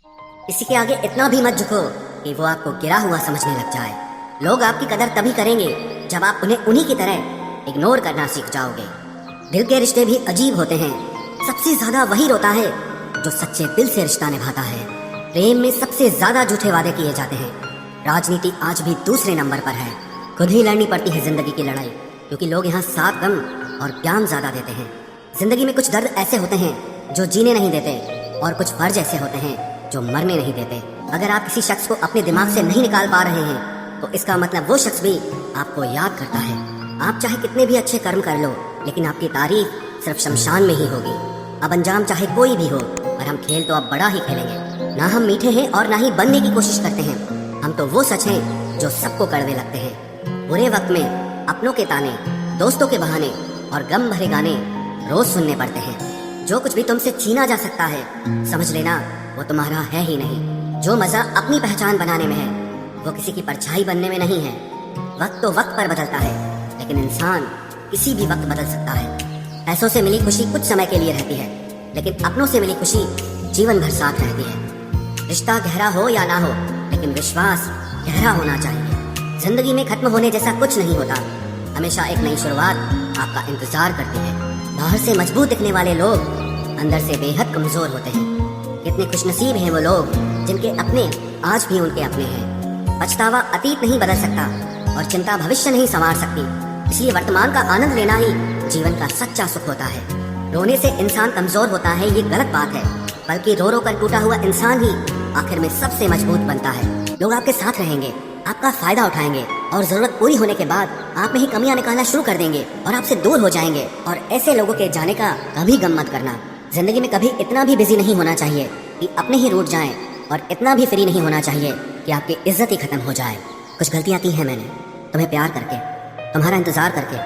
किसी के आगे इतना भी मत झुको कि वो आपको गिरा हुआ समझने लग जाए। लोग आपकी कदर तभी करेंगे जब आप उन्हें उन्हीं की तरह इग्नोर करना सीख जाओगे। दिल के रिश्ते भी अजीब होते हैं। सबसे ज्यादा वही रोता है जो सच्चे दिल से रिश्ता निभाता है। प्रेम में सबसे ज्यादा झूठे वादे किए जाते हैं। राजनीति आज भी दूसरे नंबर पर है। खुद ही लड़नी पड़ती है जिंदगी की लड़ाई, क्योंकि लोग यहाँ साथ कम और ज्ञान ज्यादा देते हैं। जिंदगी में कुछ दर्द ऐसे होते हैं जो जीने नहीं देते, और कुछ फर्ज ऐसे होते हैं जो मरने नहीं देते। अगर आप किसी शख्स को अपने दिमाग से नहीं निकाल पा रहे हैं तो इसका मतलब वो शख्स भी आपको याद करता है। आप चाहे कितने भी अच्छे कर्म कर लो, लेकिन आपकी तारीफ सिर्फ शमशान में ही होगी। अब अंजाम चाहे कोई भी हो, पर हम खेल तो अब बड़ा ही खेलेंगे। ना हम मीठे हैं और ना ही बनने की कोशिश करते हैं। हम तो वो सच हैं जो सबको कड़वे लगते हैं। बुरे वक्त में अपनों के ताने, दोस्तों के बहाने और गम भरे गाने रोज सुनने पड़ते हैं। जो कुछ भी तुमसे छीना जा सकता है, समझ लेना वो तुम्हारा है ही नहीं। जो मजा अपनी पहचान बनाने में है, वो किसी की परछाई बनने में नहीं है। वक्त तो वक्त पर बदलता है, लेकिन इंसान किसी भी वक्त बदल सकता है। पैसों से मिली खुशी कुछ समय के लिए रहती है, लेकिन अपनों से मिली खुशी जीवन भर साथ रहती है। रिश्ता गहरा हो या ना हो, लेकिन विश्वास गहरा होना चाहिए। जिंदगी में खत्म होने जैसा कुछ नहीं होता। हमेशा एक नई शुरुआत आपका इंतजार करती है। बाहर से मजबूत दिखने वाले लोग अंदर से बेहद कमजोर होते हैं। कितने खुशनसीब हैं वो लोग जिनके अपने आज भी उनके अपने हैं। पछतावा अतीत नहीं बदल सकता और चिंता भविष्य नहीं संवार सकती। इसलिए वर्तमान का आनंद लेना ही जीवन का सच्चा सुख होता है। रोने से इंसान कमजोर होता है ये गलत बात है, बल्कि रो रो कर टूटा हुआ इंसान ही आखिर में सबसे मजबूत बनता है। लोग आपके साथ रहेंगे, आपका फायदा उठाएंगे और जरूरत पूरी होने के बाद आप में ही कमियां निकालना शुरू कर देंगे और आपसे दूर हो जाएंगे। और ऐसे लोगों के जाने का कभी गम मत करना। जिंदगी में कभी इतना भी बिजी नहीं होना चाहिए कि अपने ही रूठ जाएं, और इतना भी फ्री नहीं होना चाहिए कि आपकी इज्जत ही खत्म हो जाए। कुछ गलतियां की हैं मैंने, तुम्हें प्यार करके, तुम्हारा इंतजार करके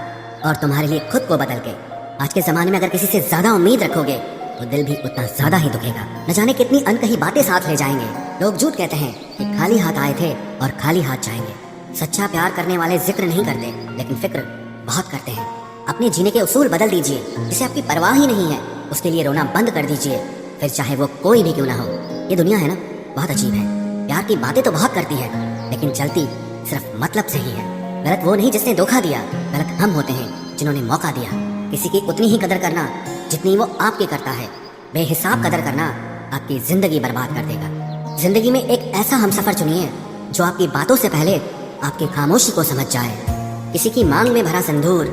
और तुम्हारे लिए खुद को बदल के। आज के जमाने में अगर किसी से ज्यादा उम्मीद रखोगे तो दिल भी उतना ज्यादा ही दुखेगा। न जाने कितनी अनकही बातें साथ ले जाएंगे। लोग झूठ कहते हैं कि खाली हाथ आए थे और खाली हाथ जाएंगे। सच्चा प्यार करने वाले जिक्र नहीं करते, लेकिन फिक्र बहुत करते हैं। अपने जीने के उसूल बदल दीजिए। जिसे आपकी परवाह ही नहीं है उसके लिए रोना बंद कर दीजिए, फिर चाहे वो कोई भी क्यों ना हो। ये दुनिया है ना, बहुत अजीब है। प्यार की बातें तो बहुत करती है, लेकिन चलती सिर्फ मतलब से ही है। गलत वो नहीं जिसने धोखा दिया, गलत हम होते हैं जिन्होंने मौका दिया। किसी की उतनी ही कदर करना जितनी वो आपकी करता है। बेहिसाब कदर करना आपकी जिंदगी बर्बाद कर देगा। जिंदगी में एक ऐसा हमसफर चुनिए जो आपकी बातों से पहले आपकी खामोशी को समझ जाए। किसी की मांग में भरा सिंदूर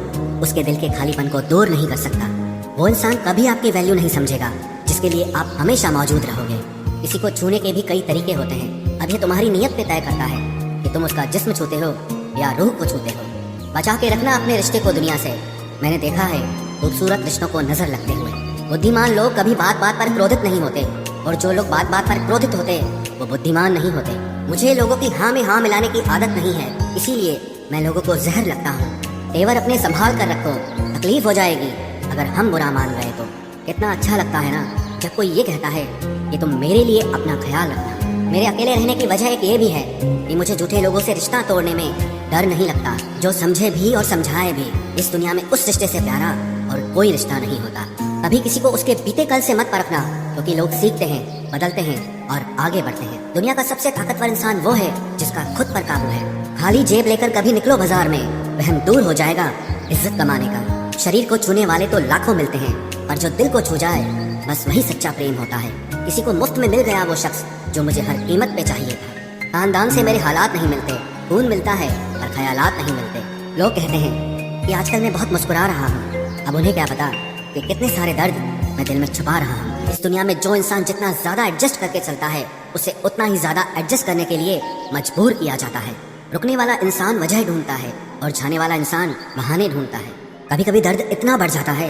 उसके दिल के खालीपन को दूर नहीं कर सकता। वो इंसान कभी आपकी वैल्यू नहीं समझेगा जिसके लिए आप हमेशा मौजूद रहोगे। किसी को छूने के भी कई तरीके होते हैं। अब ये तुम्हारी नियत पे तय करता है कि तुम उसका जिस्म छूते हो या रूह को छूते हो। बचा के रखना अपने रिश्ते को दुनिया से। मैंने देखा है खूबसूरत रिश्तों को नजर लगते हुए। बुद्धिमान लोग कभी बात बात पर क्रोधित नहीं होते, और जो लोग बात बात पर क्रोधित होते वो बुद्धिमान नहीं होते। मुझे लोगों की हाँ में हाँ मिलाने की आदत नहीं है, इसीलिए मैं लोगों को जहर लगता हूँ। तेवर अपने संभाल कर रखो, तकलीफ हो जाएगी अगर हम बुरा मान गए तो। कितना अच्छा लगता है ना जब कोई ये कहता है कि तुम मेरे लिए अपना ख्याल रखना। मेरे अकेले रहने की वजह एक ये भी है कि मुझे झूठे लोगों से रिश्ता तोड़ने में डर नहीं लगता। जो समझे भी और समझाए भी। इस दुनिया में उस रिश्ते से प्यारा और कोई रिश्ता नहीं होता। कभी किसी को उसके बीते कल से मत परखना, क्योंकि लोग सीखते हैं, बदलते हैं और आगे बढ़ते हैं। दुनिया का सबसे ताकतवर इंसान वो है जिसका खुद पर काबू है। खाली जेब लेकर कभी निकलो बाजार में, वहम दूर हो जाएगा इज्जत कमाने का। शरीर को छूने वाले तो लाखों मिलते हैं, पर जो दिल को छू जाए बस वही सच्चा प्रेम होता है। किसी को मुफ्त में मिल गया वो शख्स जो मुझे हर कीमत पे चाहिए था। खानदान से मेरे हालात नहीं मिलते, खून मिलता है पर ख्यालात नहीं मिलते। लोग कहते हैं कि आजकल मैं बहुत मुस्कुरा रहा हूँ, अब उन्हें क्या पता कि कितने सारे दर्द मैं दिल में छुपा रहा हूँ। इस दुनिया में जो इंसान जितना ज्यादा एडजस्ट करके चलता है, उसे उतना ही ज्यादा एडजस्ट करने के लिए मजबूर किया जाता है। रुकने वाला इंसान वजह ढूंढता है और जाने वाला इंसान बहाने ढूंढता है। कभी कभी दर्द इतना बढ़ जाता है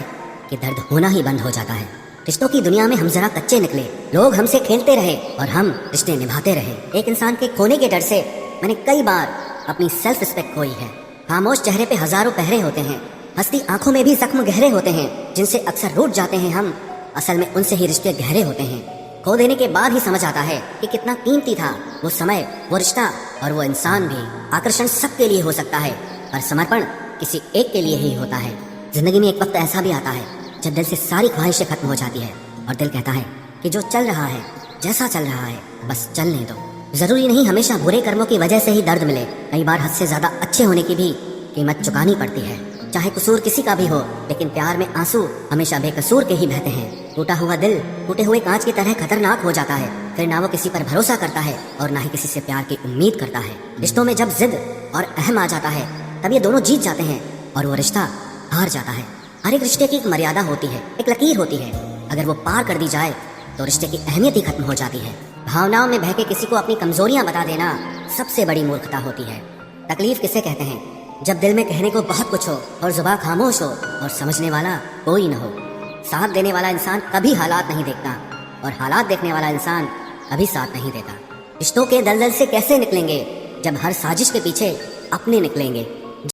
कि दर्द होना ही बंद हो जाता है। रिश्तों की दुनिया में हम जरा कच्चे निकले। लोग हमसे खेलते रहे और हम रिश्ते निभाते रहे। एक इंसान के खोने के डर से मैंने कई बार अपनी सेल्फ रिस्पेक्ट खोई है। खामोश चेहरे पे हजारों पहरे होते हैं, हंसती आंखों में भी जख्म गहरे होते हैं, जिनसे अक्सर रूठ जाते हैं हम। असल में उनसे ही रिश्ते गहरे होते हैं। खो देने के बाद ही समझ आता है कि कितना कीमती था वो समय, वो रिश्ता और वो इंसान भी। आकर्षण सबके लिए हो सकता है, पर समर्पण किसी एक के लिए ही होता है। जिंदगी में एक वक्त ऐसा भी आता है जब दिल से सारी ख्वाहिशें खत्म हो जाती है और दिल कहता है कि जो चल रहा है जैसा चल रहा है बस चलने दो। जरूरी नहीं हमेशा बुरे कर्मों की वजह से ही दर्द मिले, कई बार हद से ज्यादा अच्छे होने की भी कीमत चुकानी पड़ती है। चाहे कसूर किसी का भी हो, लेकिन प्यार में आंसू हमेशा बेकसूर के ही बहते हैं। टूटा हुआ दिल टूटे हुए कांच की तरह खतरनाक हो जाता है। फिर ना वो किसी पर भरोसा करता है और ना ही किसी से प्यार की उम्मीद करता है। रिश्तों में जब जिद और अहम आ जाता है तब ये दोनों जीत जाते हैं और वो रिश्ता हार जाता है। हर एक रिश्ते की एक मर्यादा होती है, एक लकीर होती है। अगर वो पार कर दी जाए तो रिश्ते की अहमियत ही खत्म हो जाती है। भावनाओं में बहके किसी को अपनी कमजोरियां बता देना सबसे बड़ी मूर्खता होती है। तकलीफ किसे कहते हैं? जब दिल में कहने को बहुत कुछ हो और जुबान खामोश हो और समझने वाला कोई न हो। साथ देने वाला इंसान कभी हालात नहीं देखता और हालात देखने वाला इंसान कभी साथ नहीं देता। रिश्तों के दलदल से कैसे निकलेंगे जब हर साजिश के पीछे अपने निकलेंगे।